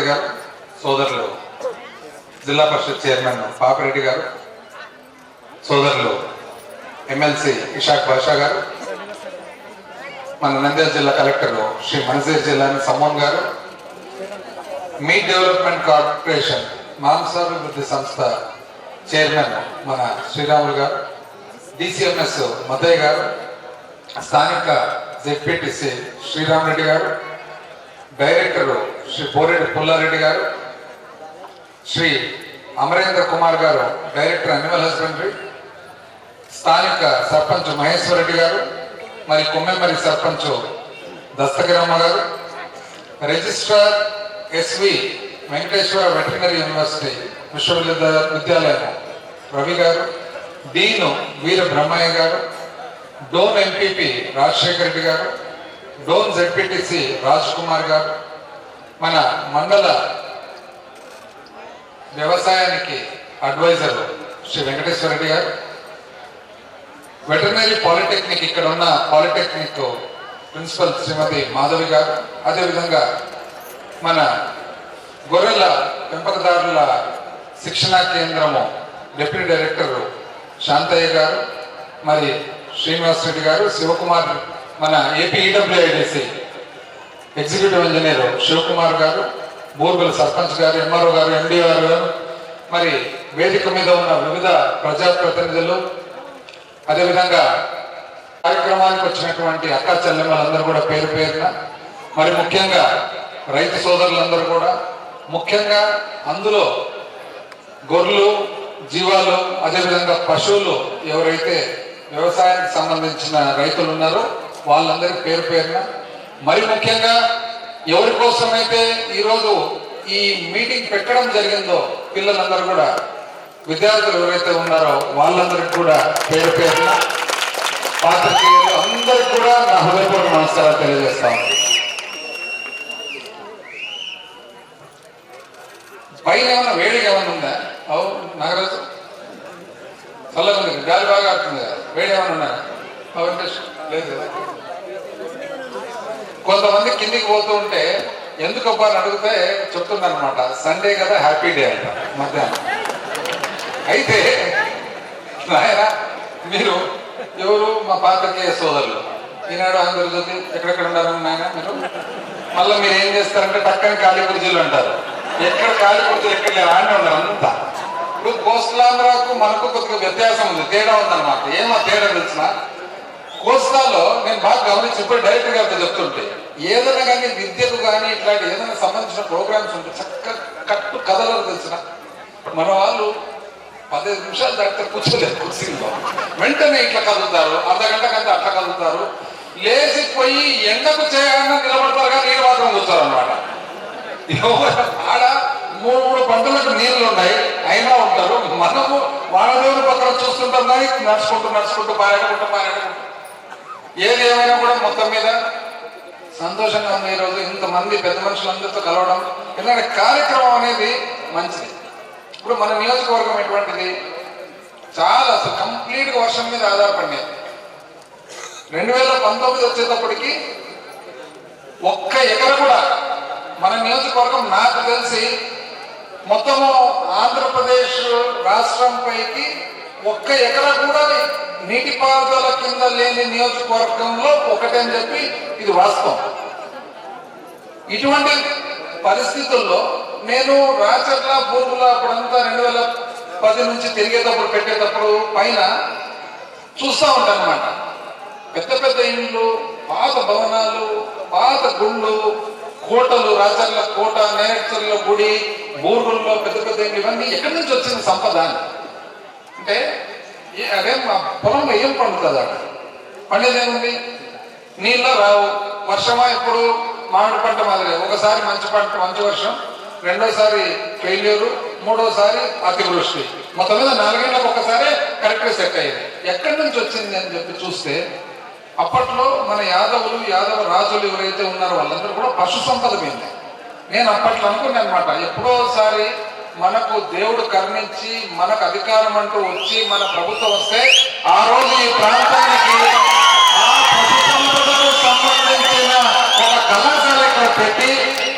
రెడ్డి గారు, సోదరులు జిల్లా పరిషత్ చైర్మన్ పాపిరెడ్డి గారు, సోదరులు ఎమ్మెల్సీ ఇషాక్ బాషా గారు, మన నంద్యాల జిల్లా కలెక్టర్ శ్రీ మన్జీర్ జిల్లాని సమ్మోన్ గారు, మీట్ డెవలప్మెంట్ కార్పొరేషన్ మాంసాభివృద్ధి సంస్థ చైర్మన్ మన శ్రీరాములు గారు, డిసిఎంఎస్ మదయ్య గారు, స్థానిక జెడ్పీటీసీ శ్రీరామరెడ్డి గారు, డైరెక్టర్ శ్రీ పోరెడ్డి పుల్లారెడ్డి గారు, శ్రీ అమరేంద్ర కుమార్ గారు, డైరెక్టర్ అనిమల్ హస్బెండరీ, స్థానిక సర్పంచ్ మహేశ్వర్ రెడ్డి గారు, మరి కొమ్మెమరి sarpanch Dastagiramma garu, registrar SV Venkateswara veterinary university విశ్వవిద్యాలయం రవి గారు, డీను వీర బ్రహ్మయ్య గారు, డోన్ ఎంపీపీ రాజశేఖర రెడ్డి గారు, డోన్ జెడ్పీటీసీ రాజ్ కుమార్ గారు, మన మండల వ్యవసాయానికి అడ్వైజర్ శ్రీ వెంకటేశ్వర రెడ్డి గారు, వెటర్నరీ పాలిటెక్నిక్ ఇక్కడ ఉన్న పాలిటెక్నిక్ ప్రిన్సిపల్ శ్రీమతి మాధవి గారు, అదేవిధంగా మన గొర్రెల పెంపకదారుల శిక్షణా కేంద్రము డిప్యూటీ డైరెక్టర్ శాంతయ్య గారు, మరి శ్రీనివాస్ రెడ్డి గారు, శివకుమార్ మన AP EWIDC executive engineer Sivakumar garu, Burgula sarpanch గారు, ఎంఆర్ఓ గారు, ఎండిఆర్ గారు, మరి వేదిక మీద ఉన్న వివిధ ప్రజాప్రతినిధులు, అదేవిధంగా కార్యక్రమానికి వచ్చినటువంటి అక్కా చెల్లెమ్మలందరూ కూడా పేరు పేరున, మరి ముఖ్యంగా రైతు సోదరులందరూ కూడా, ముఖ్యంగా అందులో గొర్రెలు జీవాలు అదేవిధంగా పశువులు ఎవరైతే వ్యవసాయానికి సంబంధించిన రైతులు ఉన్నారో వాళ్ళందరికీ పేరు పేరున, మరి ముఖ్యంగా ఎవరి కోసమైతే ఈరోజు ఈ మీటింగ్ పెట్టడం జరిగిందో పిల్లలందరూ కూడా, విద్యార్థులు ఎవరైతే ఉన్నారో వాళ్ళందరికీ కూడా పేరు పేరున, పాత్రికేయులు అందరికీ కూడా నా హృదయపూర్వక నమస్కారాలు తెలియజేస్తాం. పైన ఏమన్నా వేడిగా ఏమన్నా ఉందా? అవు నాగరాజు చల్లగా ఉంది, గాలి బాగా ఆడుతుంది కదా, వేడి ఏమన్నా ఉన్నాయా? లేదు కదా. కొంతమంది కిందికి పోతూ ఉంటే ఎందుకబ్బా అని అడిగితే చెప్తుందన్నమాట, సండే కదా హ్యాపీ డే అంట మధ్యాహ్నం. అయితే నాయన మీరు ఎవరు? మా పాత్రికేయ సోదరులు, ఈనాడు ఆంధ్రజ్యోతి ఎక్కడెక్కడ ఉన్నారు నాయన మీరు? మళ్ళీ మీరు ఏం చేస్తారంటే టక్కని ఖాళీ కుర్చీలు అంటారు. ఎక్కడ ఖాళీ కుర్చీలు ఎక్కడ లేరు, ఆడే ఉన్నారు అంతా. ఇప్పుడు కోస్టలాంధ్రకు మనకు కొద్దిగా వ్యత్యాసం ఉంది, తేడా ఉందన్నమాట. ఏమో తేడా తెలిసిన కోస్తాలో నేను బాగా గమనించి ఇప్పుడు డైరెక్టర్ గారితో చెప్తుంటే, ఏదైనా కానీ విద్యకు కానీ ఇట్లాంటి ఏదైనా సంబంధించిన ప్రోగ్రామ్స్ ఉంటే చక్కగా కట్టు కథలకు తెలిసిన మన వాళ్ళు 15 నిమిషాలు దాటితే కూర్చోలేదు కుర్చీలో, వెంటనే ఇట్లా కదులుతారు, అర్ధగంట కంటే అట్లా కదులుతారు, లేచిపోయి ఎండకు చేయాలన్నా నిలబడతారు కానీ నీరు మాత్రం కూర్చోరు అనమాట. ఆడ 3 పంటలకు నీళ్లు ఉన్నాయి అయినా ఉంటారు. మనము వానదేవుని పక్కన చూస్తుంటాం కానీ నడుచుకుంటూ పారాడుకుంటూ ఏది ఏమైనా కూడా మొత్తం మీద సంతోషంగా ఉంది. ఈరోజు ఇంతమంది పెద్ద మనుషులందరితో కలవడం, ఎందుకంటే కార్యక్రమం అనేది మంచిది. ఇప్పుడు మన నియోజకవర్గం ఎటువంటిది, చాలా అసలు కంప్లీట్గా వర్షం మీద ఆధారపడినాయి. 2019 వచ్చేటప్పటికి ఒక్క ఎకర కూడా మన నియోజకవర్గం నాకు తెలిసి మొత్తము ఆంధ్రప్రదేశ్ రాష్ట్రం పైకి ఒక్క ఎకర కూడా నీటిపారుదల కింద లేని నియోజకవర్గంలో ఒకటని చెప్పి ఇది వాస్తవం. ఇటువంటి పరిస్థితుల్లో నేను రాచర్ల బూర్గుల అప్పుడంతా 2010 నుంచి తిరిగేటప్పుడు పెట్టేటప్పుడు పైన చూస్తూ ఉంటాను అన్నమాట. పెద్ద పెద్ద ఇండ్లు, పాత భవనాలు, పాత గుళ్ళు, కోటలు, రాచర్ల కోట, నేరేడ్చర్ల గుడి, బూర్గుల్లో పెద్ద పెద్ద ఇండ్లు, ఇవన్నీ ఎక్కడి నుంచి వచ్చింది సంపద అంటే అదే మా పొలంలో ఏం పండుతుంది అక్కడ? పండేదేముంది? నీళ్ళ రావు, వర్షమా ఇప్పుడు మామిడి పంట మాదిరి, ఒకసారి మంచి పంట మంచి వర్షం, రెండోసారి ఫెయిల్యూరు, మూడోసారి అతివృష్టి, మొత్తం మీద 4 ఏళ్ళకి ఒకసారి కరెక్ట్గా సెట్ అయ్యేది. ఎక్కడి నుంచి వచ్చింది అని చెప్పి చూస్తే అప్పట్లో మన యాదవ రాజులు ఎవరైతే ఉన్నారో వాళ్ళందరూ కూడా పశు సంపద మీద. నేను అప్పట్లో అనుకున్నాను అనమాట, ఎప్పుడోసారి మనకు దేవుడు కరుణించి మనకు అధికారం అంటూ వచ్చి మన ప్రభుత్వం వస్తే ఆ రోజు ఈ ప్రాంతానికి ఆ పశు సంపదకు సంబంధించిన ఒక కళాశాల ఇక్కడ పెట్టి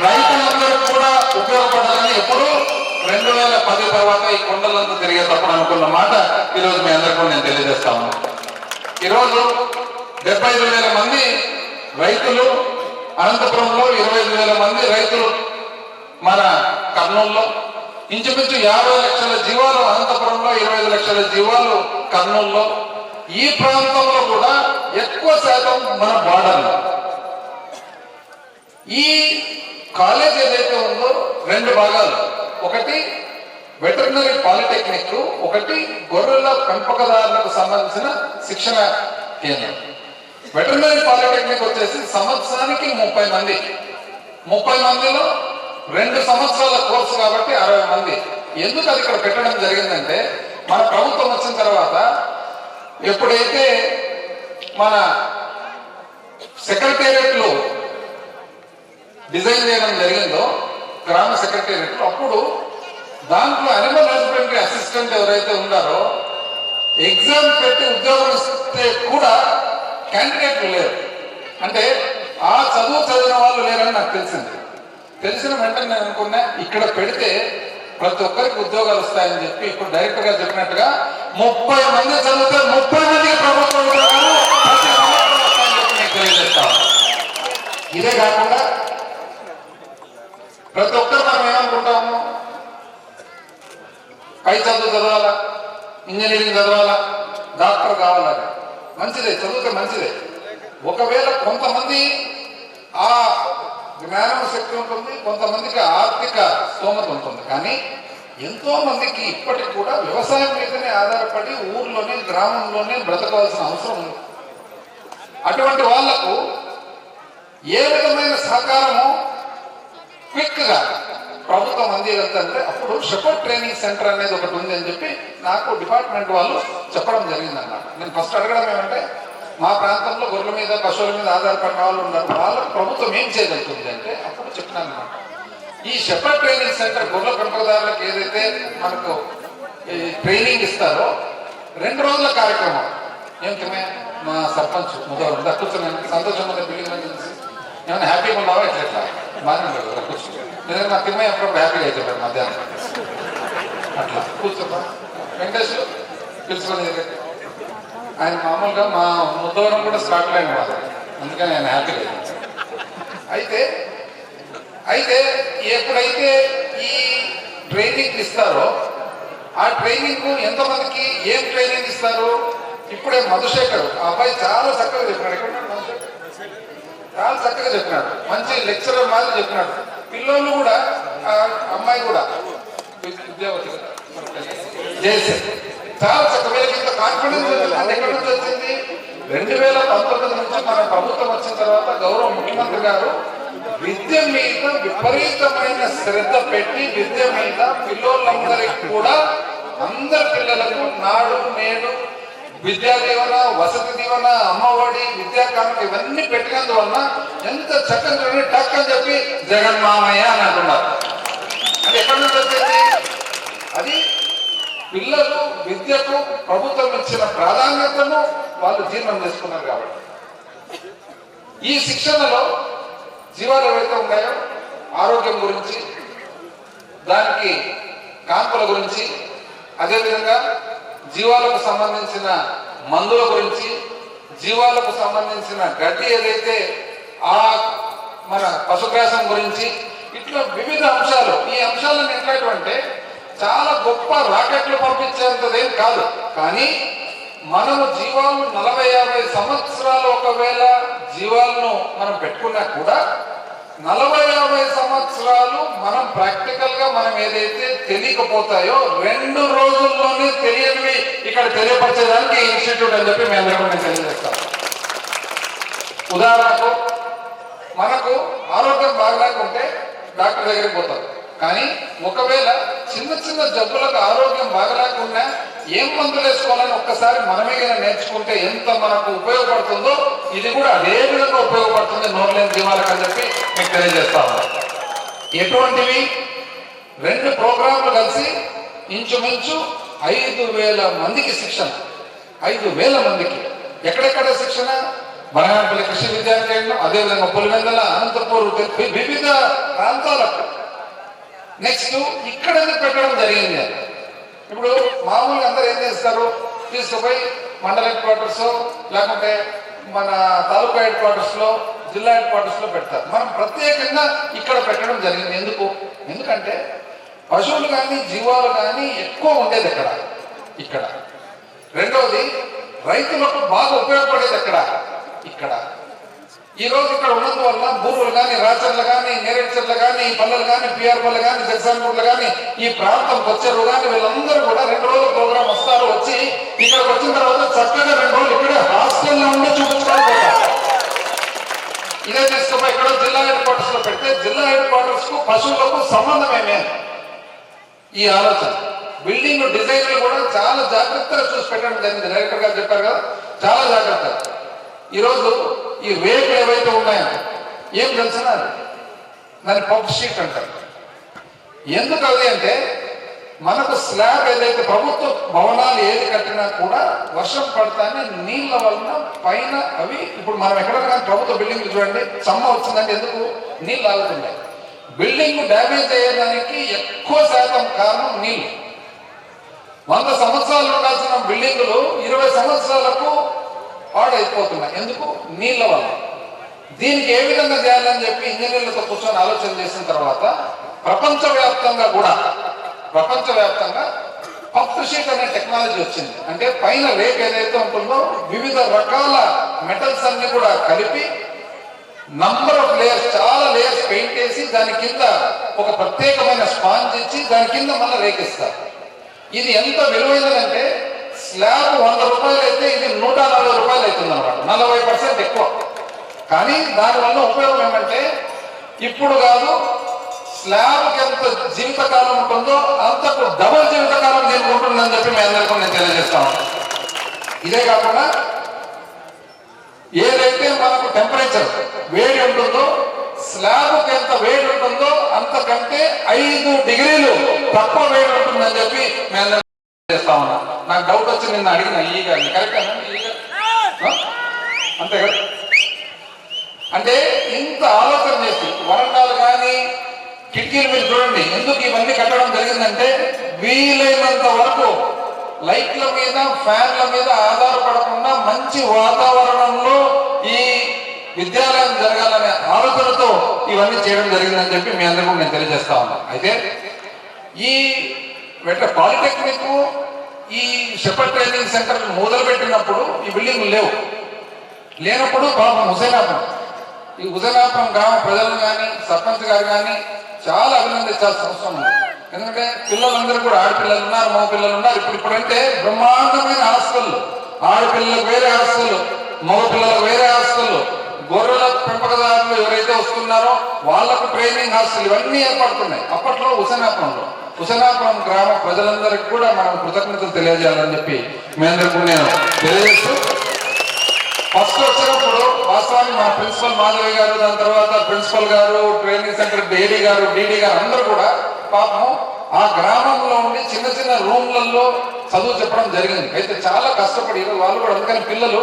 రైతులందరూ కూడా ఉపయోగపడాలని ఎప్పుడు 2010 తర్వాత ఈ కొండలంతా తిరిగేటప్పుడు అనుకున్న మాట ఈరోజు మీ అందరికీ నేను తెలియజేస్తాను. ఈరోజు 75,000 మంది రైతులు అనంతపురంలో, 25,000 మంది రైతులు మన కర్నూలులో, ఇంచుమించు 50 లక్షల జీవాలు అనంతపురంలో, 25 లక్షల జీవాలు కర్నూలులో. ఈ ప్రాంతంలో కూడా ఎక్కువ శాతం మన బార్డర్లో. ఈ కాలేజ్ ఏదైతే ఉందో 2 భాగాలు, ఒకటి వెటర్నరీ పాలిటెక్నిక్, ఒకటి గొర్రెల పెంపకదారులకు సంబంధించిన శిక్షణ కేంద్రం. వెటర్నరీ పాలిటెక్నిక్ వచ్చేసి సంవత్సరానికి 30 మంది, 30 మందిలో 2 సంవత్సరాల కోర్సు కాబట్టి 60 మంది. ఎందుకు అది ఇక్కడ పెట్టడం జరిగిందంటే, మన ప్రభుత్వం వచ్చిన తర్వాత ఎప్పుడైతే మన సెక్రటేరియట్లు డిజైన్ చేయడం జరిగిందో, గ్రామ సెక్రటేరియట్లు, అప్పుడు దాంట్లో అనిమల్ హస్బెండరీ అసిస్టెంట్ ఎవరైతే ఉన్నారో ఎగ్జామ్ పెట్టి ఉద్యోగం ఇస్తే కూడా క్యాండిడేట్లు లేరు. అంటే ఆ చదివిన వాళ్ళు లేరని నాకు తెలిసిన వెంటనే నేను అనుకున్నా, ఇక్కడ పెడితే ప్రతి ఒక్కరికి ఉద్యోగాలు వస్తాయని చెప్పి ఇప్పుడు డైరెక్టర్ గారు చెప్పినట్టుగా 30 మంది చదివితే 30 మందికి ప్రభుత్వ ఉద్యోగాలు ప్రతి సంవత్సరం వస్తాయని చెప్పి నేను తెలియజేస్తాను. ఇదే కాకుండా ప్రతి ఒక్కరు మనం ఏమనుకుంటాము, పై చదువు చదవాలా, ఇంజనీరింగ్ చదవాలా, డాక్టర్ కావాలని. మంచిదే, చదివితే మంచిదే. ఒకవేళ కొంతమంది ఆ జ్ఞానం శక్తి ఉంటుంది, కొంతమందికి ఆర్థిక స్తోమత ఉంటుంది. కానీ ఎంతో మందికి ఇప్పటికి కూడా వ్యవసాయం మీదనే ఆధారపడి ఊర్లోనే, గ్రామంలోనే బ్రతకవలసిన అవసరం ఉంది. అటువంటి వాళ్లకు ఏ విధమైన సహకారము క్విక్గా ప్రభుత్వం అందిందంటే అప్పుడు షెపర్డ్ ట్రైనింగ్ సెంటర్ అనేది ఒకటి ఉంది అని చెప్పి నాకు డిపార్ట్మెంట్ వాళ్ళు చెప్పడం జరిగిందన్నమాట. నేను ఫస్ట్ అడగడం ఏమంటే, మా ప్రాంతంలో గొర్రెల మీద, పశువుల మీద ఆధారపడిన వాళ్ళు ఉన్నారు, వాళ్ళకు ప్రభుత్వం ఏం చేయగలుగుతుంది అంటే అప్పుడు చెప్పినాను అనమాట. ఈ షెపర్డ్ ట్రైనింగ్ సెంటర్ గొర్రెల పెంపకదారులకు ఏదైతే మనకు ట్రైనింగ్ ఇస్తారో 2 రోజుల కార్యక్రమం. ఏమిటమే మా సర్పంచ్ ముదవరం కూర్చొని సంతోషం ఉంది, బిల్డింగ్ నుంచి ఏమైనా హ్యాపీగా ఉన్నావా, ఎట్లా బాగానే ఉండదు కూర్చో. ఎందుకంటే మా తిమ్మయ్య అప్పుడప్పుడు హ్యాపీగా అయిపోయాడు మధ్యాహ్నం. అట్లా కూర్చోమ్మా వెంకటేష్ పిలుచుకొని. ఆయన మామూలుగా మా ముద్దవరం కూడా స్కాట్లాండ్ వాళ్ళు, అందుకని ఆయన హ్యాపీగా అయిపోయాడు. అయితే ఎప్పుడైతే ఈ ట్రైనింగ్ ఇస్తారో ఆ ట్రైనింగ్ ఎంతమందికి ఏం ట్రైనింగ్ ఇస్తారు? ఇప్పుడే మధుశేఖర్ ఆ అబ్బాయి చాలా చక్కగా చెప్పినాడు. ఎక్కడ చాలా చక్కగా చెప్పినాడు, మంచి లెక్చరర్ మాదిరి చెప్పినాడు. పిల్లలు కూడా, అమ్మాయి కూడా విద్యావతి చేసే చాలా చక్కగా ఇంత కాన్ఫిడెన్స్ ఎక్కడి నుంచి వచ్చింది? 2019 నుంచి మన ప్రభుత్వం వచ్చిన తర్వాత గౌరవ ముఖ్యమంత్రి గారు విద్య మీద విపరీతమైన శ్రద్ధ పెట్టి, విద్య మీద పిల్లలందరికీ కూడా, అందరి పిల్లలకు నాడు నేడు విద్యా దీవెన, వసతి దీవెన, అమ్మఒడి, విద్యాకానుక ఇవన్నీ పెట్టినందువలన ఎంత చక్కగా టక్ అని చెప్పి జగన్ మామయ్య అని అంటున్నారు. అది ఎక్కడి నుంచి వచ్చేది? అది పిల్లలు విద్యకు ప్రభుత్వం ఇచ్చిన ప్రాధాన్యతను వాళ్ళు జీర్ణం చేసుకున్నారు. కాబట్టి ఈ శిక్షణలో జీవాలు ఏవైతే ఉన్నాయో ఆరోగ్యం గురించి, దానికి కాన్పుల గురించి, అదేవిధంగా జీవాలకు సంబంధించిన మందుల గురించి, జీవాలకు సంబంధించిన గడ్డి ఏదైతే ఆ మన పశుగ్రాసం గురించి, ఇట్లా వివిధ అంశాలు. ఈ అంశాలను ఎట్లాంటివంటే చాలా గొప్ప రాకెట్లు పంపించేంతదేం కాదు. కానీ మనము జీవాలు 40-50 సంవత్సరాలు ఒకవేళ జీవాలను మనం పెట్టుకున్నా కూడా 40-50 సంవత్సరాలు మనం ప్రాక్టికల్ గా మనం ఏదైతే తెలియకపోతాయో 2 రోజుల్లోనే తెలియనివి ఇక్కడ తెలియపరిచేదానికి ఇన్స్టిట్యూట్ అని చెప్పి మేము అందరం తెలియజేస్తాం. ఉదాహరణకు మనకు ఆరోగ్యం బాగలేకుంటే డాక్టర్ దగ్గరికి పోతాం. కానీ ఒకవేళ చిన్న చిన్న జబ్బులకు ఆరోగ్యం బాగలేకుండా ఏం మందులు వేసుకోవాలని ఒక్కసారి మనమే నేర్చుకుంటే ఎంత మనకు ఉపయోగపడుతుందో ఇది కూడా అదే విధంగా ఉపయోగపడుతుంది నోరులేని జీవాలకు అని చెప్పి మీకు తెలియజేస్తాము. ఎటువంటివి? 2 ప్రోగ్రాంలు కలిసి ఇంచుమించు 5,000 మందికి శిక్షణ. 5,000 మందికి. ఎక్కడెక్కడ శిక్షణ? బనగానపల్లి కృషి విద్యాకేంద్రం, అదేవిధంగా పులివెందుల, అనంతపూర్, వివిధ ప్రాంతాలకు. నెక్స్ట్ ఇక్కడ పెట్టడం జరిగింది. ఇప్పుడు మామూలుగా అందరూ ఏం చేస్తారు, తీసుకుపోయి మండల హెడ్ క్వార్టర్స్ లేకుంటే మన తాలూకా హెడ్ క్వార్టర్స్ లో, జిల్లా హెడ్ క్వార్టర్స్ లో పెడతారు. మనం ప్రత్యేకంగా ఇక్కడ పెట్టడం జరిగింది. ఎందుకంటే పశువులు కానీ జీవాలు కానీ ఎక్కువ ఉండేది ఇక్కడ. రెండవది రైతులకు బాగా ఉపయోగపడేది ఇక్కడ. ఈ రోజు ఇక్కడ ఉన్నందువల్ల బూరులు కానీ, రాచర్లు కానీ, నేరేడ్చర్లు కానీ, పల్లెలు కానీ, పిఆర్ పల్లె కానీ, జగసాన్పూర్లు కానీ, ఈ ప్రాంతం కొచ్చారు కానీ వీళ్ళందరూ కూడా 2 రోజుల ప్రోగ్రాం వస్తారు. వచ్చి ఇక్కడికి వచ్చిన తర్వాత చక్కగా 2 రోజులు ఇక్కడే హాస్టల్లో ఉండి చూపించుకోవాలి. ఇదే తీసుకుపోయి ఇక్కడ జిల్లా హెడ్ క్వార్టర్స్ లో పెడితే జిల్లా హెడ్ క్వార్టర్స్ కు పశువులకు సంబంధం ఏమే ఈ ఆలోచన. బిల్డింగ్ డిజైన్లు కూడా చాలా జాగ్రత్తగా చూసి పెట్టడం జరిగింది. డైరెక్టర్ గారు చెప్పారు కదా, చాలా జాగ్రత్త. ఈరోజు ఈ రేట్లు ఏవైతే ఉన్నాయో ఏం తెలిసిన దాని పబ్ షీట్ అంటారు. ఎందుకు అది అంటే మనకు స్లాబ్ ఏదైతే ప్రభుత్వ భవనాలు ఏది కట్టినా కూడా వర్షం పడతానే నీళ్ళ వలన పైన అవి, ఇప్పుడు మనం ఎక్కడైనా కానీ ప్రభుత్వ బిల్డింగ్లు చూడండి, సమ్మ వచ్చిందంటే ఎందుకు నీళ్ళు ఆగుతున్నాయి. బిల్డింగ్ డ్యామేజ్ అయ్యేదానికి ఎక్కువ శాతం కారణం నీళ్ళు. 100 సంవత్సరాలు ఉండాల్సిన బిల్డింగులు 20 సంవత్సరాలకు పాడైపోతున్నాయి. ఎందుకు? నీళ్ళ వల్ల. దీనికి ఏ విధంగా చేయాలని చెప్పి ఇంజనీర్లతో కూర్చొని ఆలోచన చేసిన తర్వాత ప్రపంచవ్యాప్తంగా పఫ్ షీట్ అనే టెక్నాలజీ వచ్చింది. అంటే పైన రేక్ ఏదైతే ఉంటుందో వివిధ రకాల మెటల్స్ అన్ని కూడా కలిపి నంబర్ ఆఫ్ లేయర్స్, చాలా లేయర్స్ పెయింట్ వేసి దాని కింద ఒక ప్రత్యేకమైన స్పాంజ్ ఇచ్చి దాని కింద మళ్ళీ రేకిస్తారు. ఇది ఎంత విలువైనదంటే స్లాబ్ 100 రూపాయలు అయితే ఇది 140 రూపాయలు అవుతుంది అన్నమాట. 40% ఎక్కువ. కానీ దానివల్ల ఉపయోగం ఏమంటే ఇప్పుడు కాదు, స్లాబ్కి ఎంత జీవితకాలం ఉంటుందో అంతకు డబుల్ జీవితకాలం దీనికి ఉంటుందని చెప్పి మీ అందరికీ నేను తెలియజేస్తాను. ఇదే కాకుండా ఏదైతే మనకు టెంపరేచర్ వేడి ఉంటుందో, స్లాబ్కి ఎంత వేడి ఉంటుందో అంతకంటే 5 డిగ్రీలు తక్కువ వేడి ఉంటుందని చెప్పి మీ అందరికీ చేస్తా ఉన్నా. నాకు డౌట్ వచ్చి నిన్న అడిగిన ఈ గారిని, కరెక్టేనా? అంతే కదా. అంటే ఇంత ఆలోచన చేసి వరండాలు కానీ కిటికీలు మీరు చూడండి. ఎందుకు ఇవన్నీ కట్టడం జరిగిందంటే వీలైనంత వరకు లైట్ల మీద, ఫ్యాన్ల మీద ఆధారపడకుండా మంచి వాతావరణంలో ఈ విద్యాలయం జరగాలనే ఆలోచనతో ఇవన్నీ చేయడం జరిగిందని చెప్పి మీ అందరికీ నేను తెలియజేస్తా ఉన్నా. అయితే ఈ పాలిటెక్నిక్, ఈ షెపర్డ్ ట్రైనింగ్ సెంటర్ మొదలుపెట్టినప్పుడు ఈ బిల్డింగ్లు లేనప్పుడు పాపం ఈ హుజైనాపురం గ్రామ ప్రజలను కానీ, సర్పంచ్ గారు కానీ చాలా అభినందించాల్సిన అవసరం ఉంది. ఎందుకంటే పిల్లలందరూ కూడా ఆడపిల్లలు ఉన్నారు, మగ పిల్లలు ఉన్నారు. ఇప్పుడంటే బ్రహ్మాండమైన హాస్టళ్ళు, ఆడపిల్లలకు వేరే హాస్టళ్ళు, మగ పిల్లలకు వేరే హాస్టళ్ళు, గొర్రెల పెంపకదారులు ఎవరైతే వస్తున్నారో వాళ్లకు ట్రైనింగ్ హాస్టల్, ఇవన్నీ ఏర్పడుతున్నాయి. అప్పట్లో హుజైనాపురం గ్రామ ప్రజలందరికీ కూడా మనం కృతజ్ఞతలు తెలియజేయాలని చెప్పి మీ అందరికీ నేను తెలియజేస్తూ, ఫస్ట్ వచ్చినప్పుడు వాస్తవానికి మా ప్రిన్సిపల్ మాధవి గారు, దాని తర్వాత ప్రిన్సిపల్ గారు, ట్రైనింగ్ సెంటర్ ఏడీ గారు, డీడీ గారు అందరూ కూడా పాపం ఆ గ్రామంలో ఉండి చిన్న చిన్న రూమ్లలో చదువు చెప్పడం జరిగింది. అయితే చాలా కష్టపడి వాళ్ళు కూడా, అందుకని పిల్లలు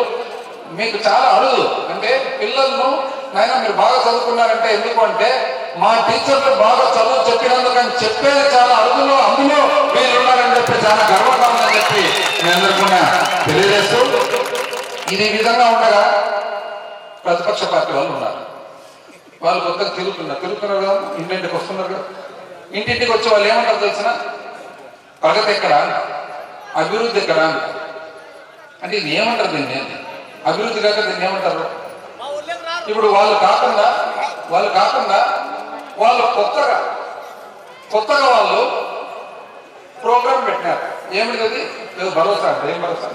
మీకు చాలా అరుదు. అంటే పిల్లలను నాయన మీరు బాగా చదువుకున్నారంటే ఎందుకు అంటే మా టీచర్లు బాగా చదువు చెప్పినందుకు అని చెప్పేది చాలా అరుదులో, అందులో వీళ్ళు ఉన్నారని చెప్పి చాలా గర్వకారణని చెప్పి మీ అందరికీ తెలియజేస్తూ, ఇది విధంగా ఉండగా ప్రతిపక్ష పార్టీ వాళ్ళు ఉన్నారు. వాళ్ళు కొత్తగా తిరుగుతున్నారు కదా, ఇంటింటికి వస్తున్నారు కదా. ఇంటింటికి వచ్చి వాళ్ళు ఏమంటారు తెలిసిన, ప్రగతి ఎక్కడ, అభివృద్ధి ఎక్కడ అంటే ఇది ఏమంటారు దీన్ని, అభివృద్ధి కాక దీన్ని ఏమంటారు? ఇప్పుడు వాళ్ళు కాకుండా వాళ్ళు కొత్తగా వాళ్ళు ప్రోగ్రాం పెట్టినారు. ఏమిటది? భరోసా అంటే ఏం భరోసా?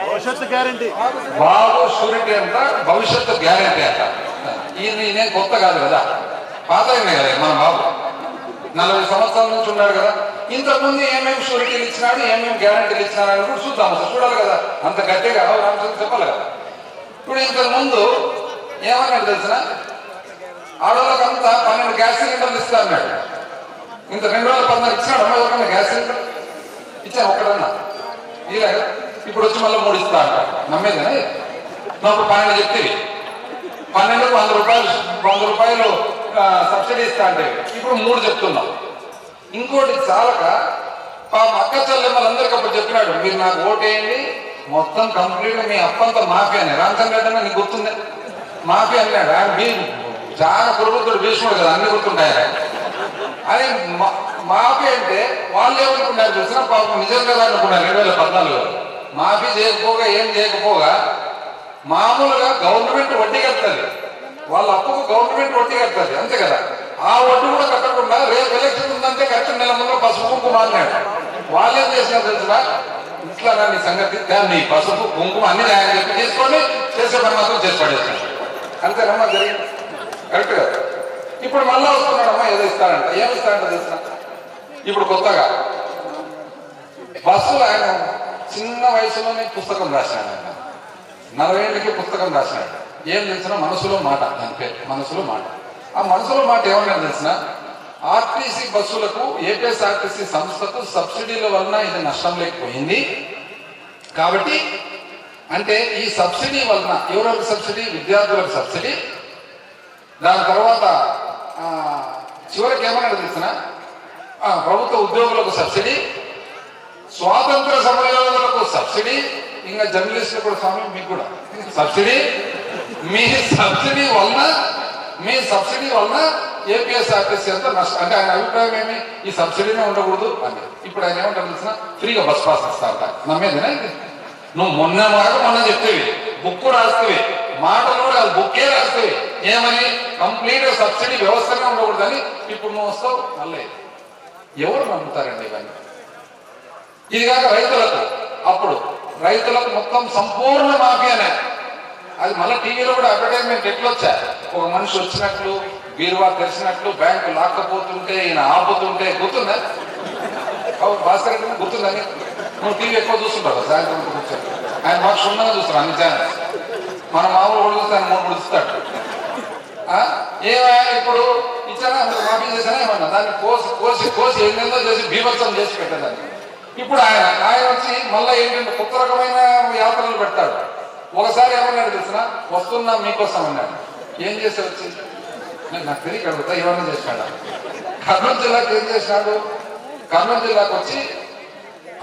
భవిష్యత్తు గ్యారంటీ, బాబు షూరిటీ అంట, భవిష్యత్తు గ్యారంటీ అంట. ఇది నేను కొత్త కాదు కదా, పాత కదా మన బాబు 40 సంవత్సరాల నుంచి ఉన్నాడు కదా. ఇంతకుముందు ఏమేమి షూరిటీలు ఇచ్చినాడు, ఏమేమి గ్యారంటీలు ఇచ్చినాడు అని కూడా చూద్దాం, చూడాలి కదా. అంత గట్టిగా రామచంద్ర చెప్పాలి కదా. ఇప్పుడు ఇంతకుముందు ఏమన్నాడు తెలిసిన, ఆడవాళ్ళకంతా 12 గ్యాస్ సిలిండర్లు ఇస్తా అన్నాడు. ఇంత 2014 ఇచ్చినాడు. అమ్మాయి ఎవరన్నా గ్యాస్ సిలిండర్ ఇచ్చాను ఒక్కడన్నా? ఇలా ఇప్పుడు వచ్చి మళ్ళీ 3 ఇస్తా అంటాడు. నమ్మేదేనా? నువ్వు 12 చెప్తే 12కు 100 రూపాయలు సబ్సిడీ ఇస్తా అంటే ఇప్పుడు 3 చెప్తున్నావు. ఇంకోటి చాలక అక్క చెల్లెమ్మలందరికీ అప్పుడు చెప్పినాడు, మీరు నాకు ఓటేయండి, మొత్తం కంప్లీట్ మీ అప్పంతా మాఫీ అని. రామచంద్ర రెడ్డి నీకు గుర్తుంది, మాఫీ అన్నాడు. ఆయన చాలా కురుబుద్ధుడు, భీష్ముడు కదా, అన్ని గుర్తుంటాయి. అని మాఫీ అంటే వాళ్ళు ఏమనుకున్నారు చూసినా పాపం నిజం కదా అనుకున్నారు. 2014 మాఫీ చేయకపోగా ఏం చేయకపోగా మామూలుగా గవర్నమెంట్ వడ్డీ కడుతుంది, వాళ్ళ అప్పుకు గవర్నమెంట్ వడ్డీ కడుతుంది, అంతే కదా. ఆ వడ్డీ కూడా కట్టకుండా రేపు ఎలక్షన్ ఉందంటే కరెక్ట్ నెల ముందు పసుపు కుంకుమ అన్నాడు. వాళ్ళు ఏం చేసినారు తెలుసునా, ఇట్లా నీ సంగతి నీ పసుపు కుంకుమ అన్ని ఆయన చెప్పి తీసుకొని చేసే పని మాత్రం చేసి పడేస్తాడు. అంతేనమ్మా జరిగింది, కరెక్ట్ కదా. ఇప్పుడు మళ్ళా వస్తున్నాడమ్మా ఏదో ఇస్తాడంట. ఏమి ఇస్తాడంట తెలిసిన, ఇప్పుడు కొత్తగా బస్సులు ఆయన చిన్న వయసులోనే పుస్తకం రాశాడు. ఆయన 40 ఏళ్ళకి పుస్తకం రాశాడు. ఏం తెలిసిన, మనసులో మాట, దాని పేరు మనసులో మాట. ఆ మనసులో మాట ఏమన్నా తెలిసిన, ఆర్టీసీ బస్సులకు ఏపీఎస్ఆర్టీసీ సంస్థకు సబ్సిడీల వలన ఇది నష్టం లేకపోయింది కాబట్టి, అంటే ఈ సబ్సిడీ వలన ఎవరికి సబ్సిడీ, విద్యార్థులకు సబ్సిడీ, దాని తర్వాత చివరికి ఏమన్నా తెలిసిన ప్రభుత్వ ఉద్యోగులకు సబ్సిడీ, స్వాతంత్ర సమరయోధులకు సబ్సిడీ, ఇంకా జర్నలిస్టులు కూడా స్వామి మీకు కూడా సబ్సిడీ. మీ సబ్సిడీ వలన ఏపీఎస్ఆర్టీసీ అంతా నష్టం. అంటే ఆయన అభిప్రాయం ఏమి, ఈ సబ్సిడీనే ఉండకూడదు అని. ఇప్పుడు ఆయన ఏమంటారు తెలిసిన, ఫ్రీగా బస్ పాస్ ఇస్తారట. నమ్మేదినా ఇది? నువ్వు మొన్న చెప్తేవి, బుక్ రాస్తేవి, మాటలు కూడా అది బుక్కే రాస్తేవి. ఏమని, కంప్లీట్ సబ్సిడీ వ్యవస్థనే ఉండకూడదని. ఇప్పుడు నువ్వు వస్తావు మళ్ళీ. ఎవరు నమ్ముతారండి ఇవన్నీ? ఇది కాక రైతులకు, అప్పుడు రైతులకు మొత్తం సంపూర్ణ మాఫియానే. అది మళ్ళీ టీవీలో కూడా అడ్వర్టైజ్మెంట్ ఎట్లా వచ్చా, ఒక మనిషి వచ్చినట్లు, బీరువా తెరిచినట్లు, బ్యాంకు లాక్కపోతుంటే ఈయన ఆపుతుంటే. గుర్తుందా భాస్కర్ రెడ్డి? గుర్తుందని? నువ్వు టీవీ ఎక్కువ చూస్తుంటావు సాయంత్రం కూర్చొని. ఆయన మాకు క్షుణ్ణంగా చూస్తారు అన్ని ఛానల్స్. మన మామూలు కూడా చూస్తే ఆయన 3 ఇస్తాడు. ఏమైనా ఇప్పుడు ఇచ్చానా, అందుకు మాఫీ చేశానా ఏమన్నా, దాన్ని కోసి ఎన్నెందో చేసి బీభత్సం చేసి పెట్టేదాన్ని. ఇప్పుడు ఆయన వచ్చి మళ్ళీ ఏంటంటే కొత్త రకమైన యాత్రలు పెడతాడు. ఒకసారి ఏమన్నాడు తెలిసిన, వస్తున్నా మీకోసం అన్నాడు. ఏం చేసి వచ్చింది నాకు తెలియక అడుగుతా, ఏమన్నా చేసినాడు. కర్నూలు జిల్లాకి ఏం చేసినాడు, కర్నూలు జిల్లాకు వచ్చి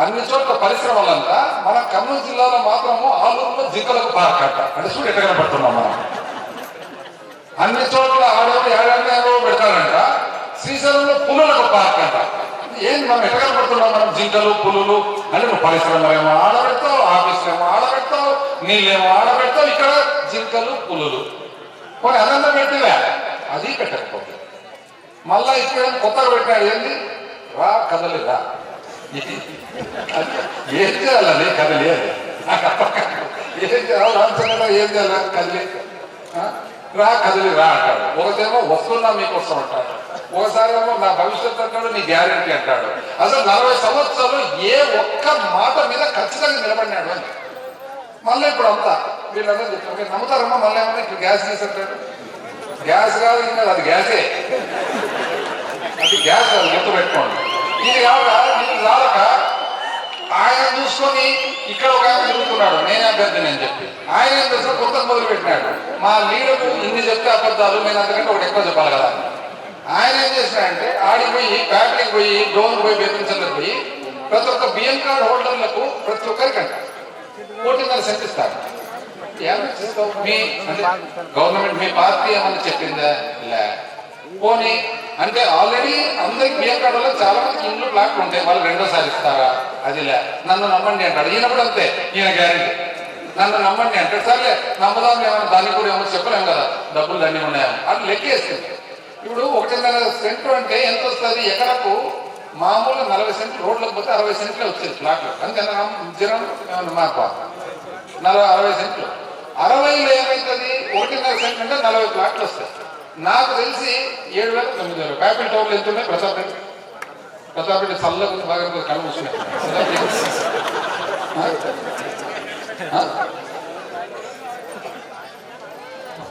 అన్ని చోట్ల పరిశ్రమలంతా, మన కర్నూలు జిల్లాలో మాత్రము ఆలూరులో జింకలకు పార్క్ అంట. అంటే చూడు ఎట్లా కనపడుతున్నాం మనం. అన్ని చోట్ల ఏడాడో పెడతాడంట. శ్రీశైలంలో పులులకు పార్క్ అంట. ఏంటి మనం ఎట్లా కనపడుతున్నాం మనం, జింకలు పులులు అంటే. నువ్వు పరిశ్రమలేమో ఆడబెడతావు, ఆఫీసులేమో ఆడబెడతావు, నీళ్ళేమో ఆడబెడతావు, ఇక్కడ జింకలు పులులు. కొన్ని అదంతా పెట్టివా, అది పెట్టకపోతే మళ్ళా ఇక్కడ కొత్తగా పెట్టాడు. ఏంటి, రా కదలిరా. ఏం చేయాలి కదలి, అది ఏం చేయాలి రామచంద్ర, ఏం చేయాలి కదిలి, రా కదిలి రా అంటాడు. ఒకటేమో వస్తున్నా మీకోసం అంటాడు, ఒకసారి ఏమో నా భవిష్యత్తు అంటాడు, నీ గ్యారెంటీ అంటాడు. అసలు 40 సంవత్సరాలు ఏ ఒక్క మాట మీద ఖచ్చితంగా నిలబడినాడు అని. మళ్ళీ ఇప్పుడు అంతా వీళ్ళందరూ చెప్తారు, నమ్ముతారమ్మా. మళ్ళీ ఏమన్నా ఇక్కడ గ్యాస్ తీసుకుంటాడు. గ్యాస్ కాదు ఇంకా, అది గ్యాసే, అది గ్యాస్ కాదు, గుర్తు పెట్టుకోండి. ఇది కాక ఇది రాక ఆయన చూసుకొని ఇక్కడ ఒక ఆయన తిరుగుతున్నాడు, నేనే అభ్యర్థిని అని చెప్పి. ఆయన ఏం చేసిన కొత్త మొదలు పెట్టినాడు, మా లీడర్కు ఇన్ని చెప్తే అబద్ధాలు, నేను అంతకంటే ఒకటి ఎక్కువ చెప్పాలి కదా. ఆయన ఏం చేసినాడంటే ఆడిపోయి ఫ్యాక్టరీకి పోయి డ్రోన్ పోయి బెదిరించడానికి పోయి ప్రతి ఒక్క బియ్యం కార్డు హోల్డర్లకు ప్రతి ఒక్కరికంట 1.5 సెంట్ ఇస్తారు. మీ అంటే గవర్నమెంట్ మీ పార్టీ ఏమన్నా చెప్పిందా? లే. పోనీ అంటే ఆల్రెడీ అందరికి బియ్యం కార్డులో చాలా మందికి ఇండ్లు ప్లాట్లు ఉంటాయి, వాళ్ళు 2వ సారి ఇస్తారా? అది లే. నన్ను నమ్మండి అంటాడు. ఈయన కూడా అంతే, ఈయన గ్యారెంటీ. నన్ను నమ్మండి అంటే సర్లే నమ్మదాం, ఏమన్నా దానికి కూడా ఏమో చెప్పలేము కదా, డబ్బులు అన్నీ ఉన్నాయేమో అది లెక్కేస్తుంది. ఇప్పుడు 1.5 సెంటు అంటే ఎంత వస్తుంది ఎకరకు? మామూలుగా 40 సెంట్లు రోడ్లకు పోతే 60 సెంట్లే వచ్చేది ప్లాట్లు. అంతేనా జనం మాకు 60 సెంట్లు. 60లో ఏమవుతుంది, 1.5 సెంట్ అంటే 40 ప్లాట్లు వస్తాయి. నాకు తెలిసి 7,000 9,000. ప్యాపిల్ టవర్లు ఎంత ఉన్నాయి? ప్రతాపరెడ్డి చల్లగా బాగా కళ్ళు మూసుకున్నాయి.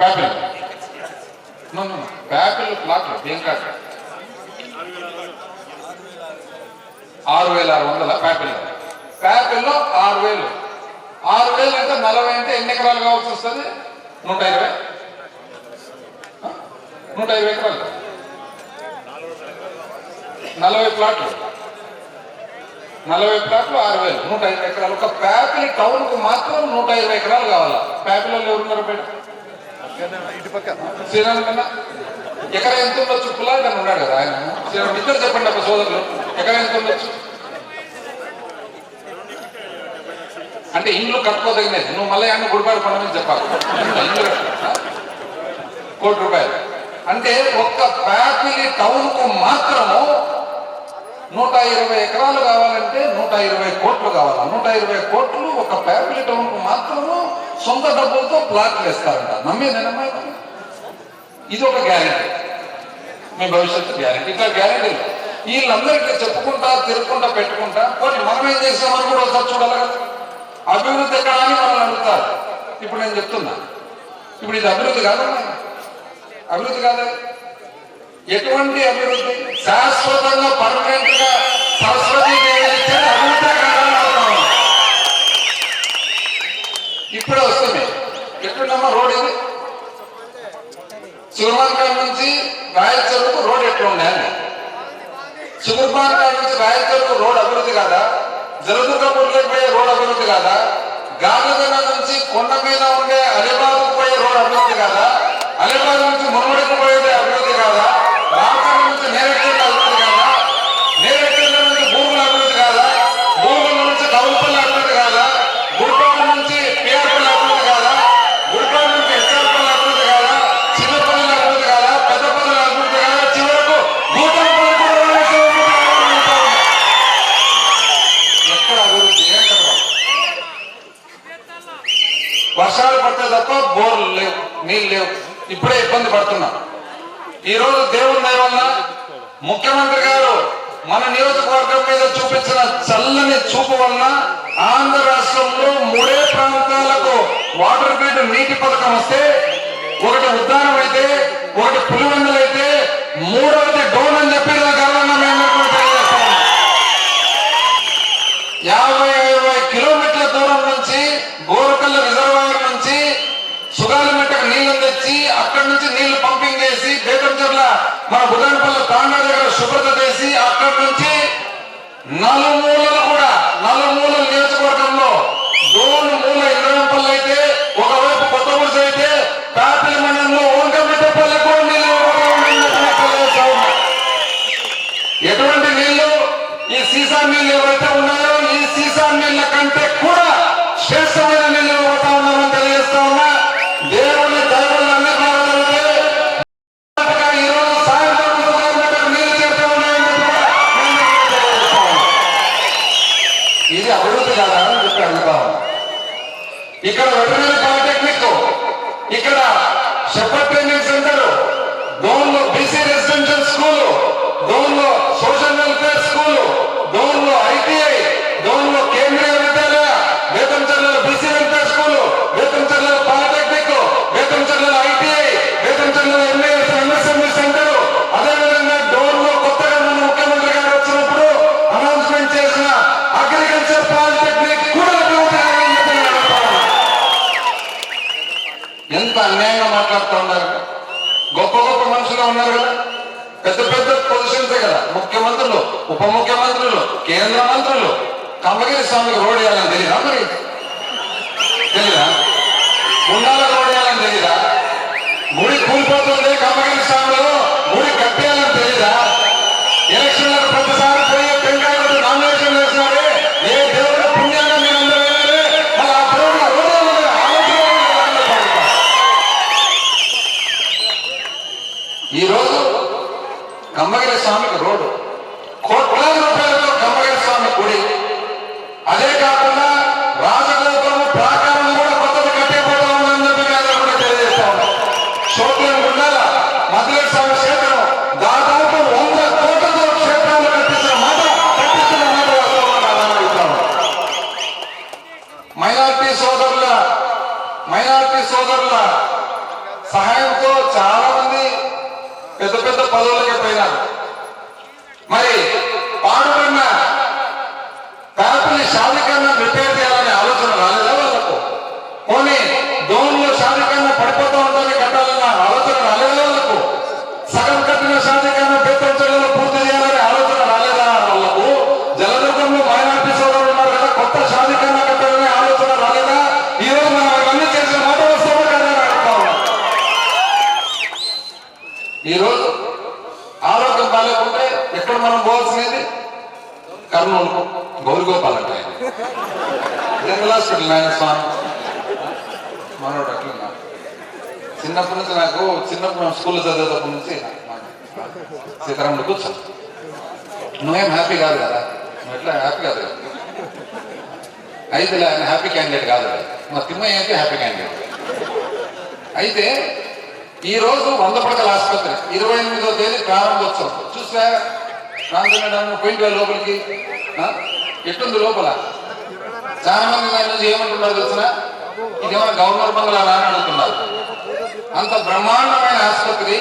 ప్యాపిల్ ప్యాపిల్ ప్లాట్లు బియ్యం కార్డు 6,600 ప్యాపిల్లో 6,000 6,000 అంటే 40 అంటే ఎన్ని ఎకరాలు కావాల్సి వస్తుంది? 120. 120 ఎకరాలు, 40 ప్లాట్లు, 40 ప్లాట్లు 6,000, 105 ఎకరాలు. ఒక ప్యాపిలి టౌన్ కు మాత్రం 120 ఎకరాలు కావాలా? ప్యాపిలలో ఎవరున్నారు బయట? ఇటు పక్క శ్రీరామ్ కన్నా ఎకరా ఎంత ఉండొచ్చు? పుల్లాడు అని ఉన్నాడు కదా ఆయన. శ్రీరామ్ ఇద్దరు చెప్పండి అప్పుడు సోదరులు, ఎకరా ఎంత ఉండొచ్చు? అంటే ఇండ్లు కట్టుకోదగినది. నువ్వు మళ్ళీ అన్న గుడిపాడు పడమని చెప్పాలి. ఇండ్లు ₹1 కోటి. అంటే ఒక్క ప్యాపిలి టౌన్ కు మాత్రము 120 ఎకరాలు కావాలంటే 120 కోట్లు కావాలా? 120 కోట్లు ఒక ప్యాపిలి టౌన్ కు మాత్రము సొంత డబ్బులతో ప్లాట్లు వేస్తారంట. నమ్మేదేనమ్మా? ఇది ఒక గ్యారెంటీ, మీ భవిష్యత్తు గ్యారెంటీ. ఇట్లా గ్యారెంటీలు వీళ్ళందరికీ చెప్పుకుంటా తిరుగుకుంటా పెట్టుకుంటా పోనీ మనం ఏం చేసామని కూడా ఒకసారి చూడాలి కదా. అభివృద్ధి ఎక్కడ అని మనల్ని అడుగుతారు. ఇప్పుడు నేను చెప్తున్నా, ఇప్పుడు ఇది అభివృద్ధి కాదమ్మా, అభివృద్ధి కాదా? ఎటువంటి అభివృద్ధి? శాశ్వతంగా పర్మనెంట్ గా సరస్వతి అభివృద్ధి ఇప్పుడే వస్తుంది. ఎట్లుందమ్మా రోడ్ ఇది? సుగర్మాన్ నుంచి రాయచూరుకు రోడ్ ఎట్లా ఉండాలి? సుగర్మాన్ నుంచి రాయచూరుకు రోడ్ అభివృద్ధి కాదా? జలదుర్గపూర్లోకి పోయే రోడ్ అభివృద్ధి కాదా? గాజుగన్న నుంచి కొండ మీద ఉండే అలీబాద్కు పోయే రోడ్ అభివృద్ధి కాదా? అలీబాద్ నుంచి మునుమడికి పోయేది అభివృద్ధి కాదా? రామచంద్ర నుంచి నేరెడ్డి అభివృద్ధి కాదా? నేరెడ్డి నుంచి భూముల అభివృద్ధి కాదా? భూముల నుంచి కౌలుపల్లి అభివృద్ధి కాదా? గుడిపాడు నుంచి పిఆర్పల్లి అభివృద్ధి కాదా? గుడిపాడు నుంచి ఎస్ఆర్పల్లి అభివృద్ధి కాదా? చిన్నపల్లి అభివృద్ధి కాదా? పెద్దపల్లి అభివృద్ధి కాదా? చివరకు భూతంపల్లి కూడా ఎక్కడ అభివృద్ధి? వర్షాలు పడితే తప్ప బోర్లు లేవు, నీళ్ళు లేవు. ఇప్పుడే ఇబ్బంది పడుతున్నాం. ఈ రోజు దేవుని దయ వల్ల ముఖ్యమంత్రి గారు మన నియోజకవర్గం మీద చూపించిన చల్లని చూపు వలన ఆంధ్ర రాష్ట్రంలో 3 ప్రాంతాలకు వాటర్ గ్రిడ్ నీటి పథకం వస్తే, ఒకటి ఉద్దానం అయితే, ఒకటి పులివెందులు అయితే, 3వది డోన్ అని చెప్పి గర్వంగా మేము 50 కిలోమీటర్ల దూరం నుంచి గోరకల్ల రిజర్వాయర్ నుంచి సుగాలిమెట్టకు నీళ్లు తెచ్చి అక్కడి నుంచి నీళ్లు పంపింగ్ చేసి బేతంచెర్ల మన బుధానపల్లి తాండా దగ్గర శుభ్రత చేసి అక్కడి నుంచి నలుమూలల నియోజకవర్గంలో డోన్ మూల ఇంద్రపల్లి అయితే, ఒకవైపు కొత్తగూడెం అయితే, ప్యాపిలి మండలంలో ఓంకమిట్టపల్లికి నీళ్లు. ఎటువంటి నీళ్లు? ఈ సీసా నీళ్లు ఎవరైతే ఉన్నాయో ఈ సీసా నీళ్ల కంటే కూడా శ్రేష్టమైన నీళ్లు పోతా ఉన్నామని తెలియజేస్తా ఉన్నా. దేవుని దైవాలన్నీ బాగుంటే ఈరోజు సాయంత్రం నీళ్లు చేస్తూ ఉన్నాయని ఇది అభివృద్ధి కాదా అని చెప్పి అడుగుతా ఉన్నా. ఇక్కడ వెటనరీ పాలిటెక్నిక్, ఇక్కడ షెపర్డ్ ట్రైనింగ్ సెంటర్, డోన్లో బీసీ రెసిడెన్షియల్ స్కూల్, డోన్లో సోషల్ వెల్ఫేర్ స్కూల్, డోన్లో ఐటీఐ, డోన్లో కేంద్రీయ విద్యాలయ, బేతంచెర్లలో బీసీ వెల్ఫేర్ స్కూల్, బేతంచెర్లలో పాలిటెక్నిక్, బేతంచెర్లలో ఐటీఐ, బేతంచెర్లలో ఎంఎస్ఎంఈ సెంటర్. అదేవిధంగా డోన్లో కొత్తగా మన ముఖ్యమంత్రి గారు వచ్చినప్పుడు అనౌన్స్మెంట్ చేసిన అగ్రికల్చర్ పాలిటెక్నిక్ కూడా ఎంత అన్యాయంగా మాట్లాడుతూ ఉన్నారు. గొప్ప గొప్ప మనుషులు ఉన్నారు కదా, పెద్ద పెద్ద పొజిషన్సే కదా, ముఖ్యమంత్రులు, ఉప ముఖ్యమంత్రులు, కేంద్ర మంత్రులు. కమ్మగిరి స్వామికి రోడ్ వేయాలని తెలియదా? మరి తెలీదా? గుండాల రోడ్ వేయాలని తెలీదా? గుడి కూలిపోతుంది కమ్మగిరి స్వామిలో, గుడి కట్టేయాలని తెలీదా? ఎలక్షన్లకు ప్రతిసారి పోయి టెంకాయలు నామినేషన్ వేసినారే, ఏ దేవుడి పుణ్యాన్ని మీరు అందరూ వెళ్ళాలి. మరి ఆ దేవుడు ఈ రోజు కమ్మగిరి స్వామికి రోడ్డు, కోట్లాది రూపాయలతో కమ్మగిరి స్వామి గుడి. అదే కాకుండా రాజగోపురం ప్రాకారం కూడా కొత్తది కట్టేపోతా ఉందని చెప్పి కూడా తెలియజేస్తా ఉన్నాం. శోభ్యం గుండాల మధుర స్వామి క్షేత్రం దాదాపు 100 కోట్లతో క్షేత్రాలు కట్టిస్తున్న మాట వాస్తవం. మైనారిటీ సోదరుల సహాయంతో చాలా మంది పెద్ద పెద్ద పదవులకి పోయినారు. మరి పాడుబడిన ప్యాపిలి షాదీకరణ రిపేర్ చేయాలనే ఆలోచన రాలేదా వాళ్ళకు? మనం పోవాల్సినది కర్నూలు గౌరగోపాల్ అంటే జనరల్ హాస్పిటల్ ఆయన స్వామి మనోడు అట్లున్నా. చిన్నప్పటి నుంచి నాకు చిన్నప్పుడు స్కూల్లో చదివేటప్పటి నుంచి సీతారాముడు కూర్చో, నువ్వేం హ్యాపీ కాదు కదా, నువ్వు ఎట్లా హ్యాపీ కాదు కదా, అయితే ఆయన హ్యాపీ క్యాండిడేట్ కాదు కదా, మా తిమ్మయ్య అయితే హ్యాపీ క్యాండిడేట్. అయితే ఈరోజు 100 పడకల ఆసుపత్రి 28వ తేదీ ప్రారంభోత్సవం చూసా రామచంద్ర పోయింట్ లోపలికి ఎట్టుంది లోపల. చాలా మంది దాని నుంచి ఏమంటున్నారు తెలిసిన, ఇదేమన్నా గవర్నర్ బంగ్లా అని అడుగుతున్నారు. అంత బ్రహ్మాండమైన ఆసుపత్రి.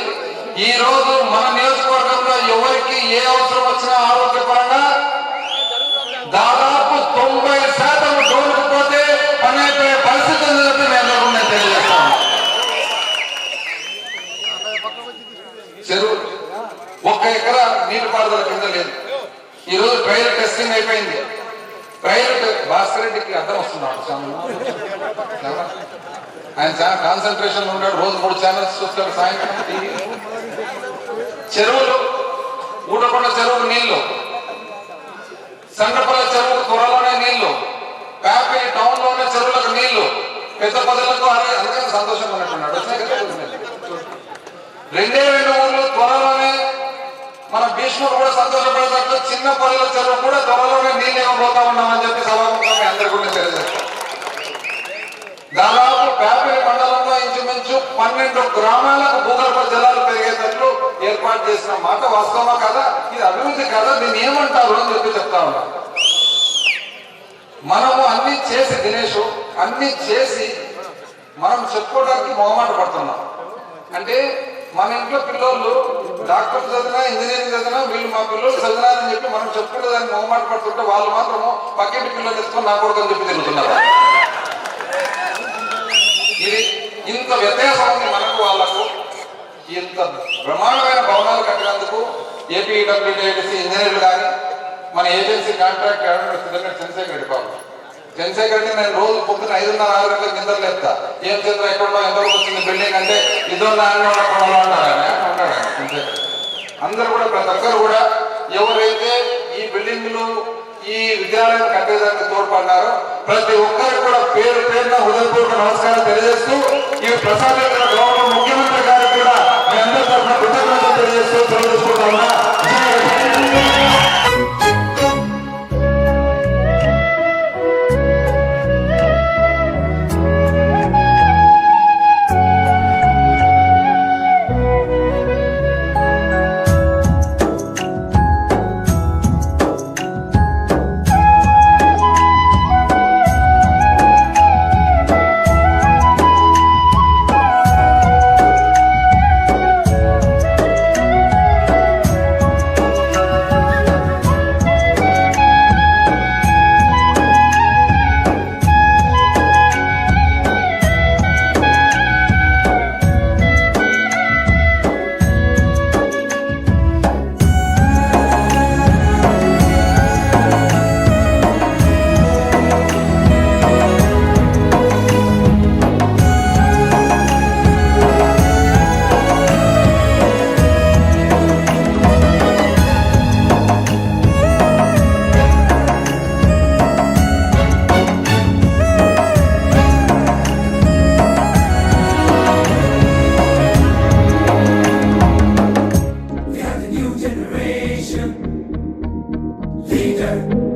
ఈ రోజు మన నియోజకవర్గంలో ఎవరికి ఏ అవసరం వచ్చినా ఆరోగ్యపరంగా దాదాపు 90% డోలుకుపోతే పని అయిపోయే పరిస్థితి ఉందని నేను తెలియజేస్తాను. చెరువు 1 ఎకరా నీటిపారుదల కింద లేదు. ఈరోజు ట్రయల్ టెస్టింగ్ అయిపోయింది. ట్రయల్ భాస్కర్ రెడ్డికి అర్థం వస్తున్నాడు, ఆయన చాలా కాన్సన్ట్రేషన్ ఉన్నాడు, రోజు 3 ఛానల్స్ చూస్తాడు సాయంత్రం టీవీ. చెరువులు ఊటకొండ చెరువుకు నీళ్లు, సండ్రపల్లి చెరువుకు త్వరలోనే నీళ్లు, ప్యాపి టౌన్ లోనే చెరువులకు నీళ్లు, పెద్ద పదలకు అందుకని సంతోషంగా ఉన్నట్టున్నాడు. 2 ఊర్లు త్వరలోనే మన భీష్ముడు కూడా సంతోషపడేటట్లు చిన్న పల్లెల చెరువు కూడా త్వరలోనే నీళ్ళు ఇవ్వబోతా ఉన్నామని చెప్పి సభాముఖంగా అందరి గురించి తెలియజేస్తాం. దాదాపు ప్యాపిలి మండలంలో ఇంచుమించు 12 గ్రామాలకు భూగర్భ జలాలు పెరిగేటట్లు ఏర్పాటు చేసిన మాట వాస్తవమా కదా, ఇది అభివృద్ధి కదా, దీన్ని ఏమంటారు అని చెప్పి చెప్తా ఉన్నాం. మనము అన్ని చేసి దినేష్ అన్ని చేసి మనం చెప్పుకోవడానికి మొహమాట పడుతున్నాం. అంటే మన ఇంట్లో పిల్లోళ్ళు డాక్టర్ చదివినా ఇంజనీరింగ్ చదివినా వీళ్ళు మా పిల్లలు చదివినా అని చెప్పి మనం చెప్పుకుంటే దాన్ని మొహమాట పడుతుంటే వాళ్ళు మాత్రము పక్కింటి పిల్లలు తెచ్చుకొని నా కొడుకు అని చెప్పి తిరుగుతున్నారు. ఇది ఇంత వ్యత్యాసం ఉంది మనకు వాళ్ళకు. ఇంత బ్రహ్మాండమైన భవనాలు కట్టినందుకు ఏపీడబ్ల్యూడీసీ ఇంజనీర్లు కానీ మన ఏజెన్సీ కాంట్రాక్ట్ చంద్రశేఖర్ రెడ్డి బాబు, చంద్రశేఖర్ రెడ్డి నేను రోజు పొద్దున 5:30, 6 గంటలకు నిద్ర లేపుతా. ఏం చంద్ర ఎక్కడో ఎంతవరకు వచ్చింది బిల్డింగ్ అంటే ఇదో అందరూ కూడా ప్రతి ఒక్కరు కూడా ఎవరైతే ఈ బిల్డింగ్లు ఈ విద్యాలయం కట్టేదానికి తోడ్పడినారో ప్రతి ఒక్కరికి కూడా పేరు పేరున హృదయపూర్వక నమస్కారం తెలియజేస్తూ ఈ ప్రసాద గౌరవ ముఖ్యమంత్రి గారికి కూడా మీ అందరి తరఫున కృతజ్ఞతలు తెలియజేస్తూ తెలియజేసుకుంటా ఉన్నా. Leader.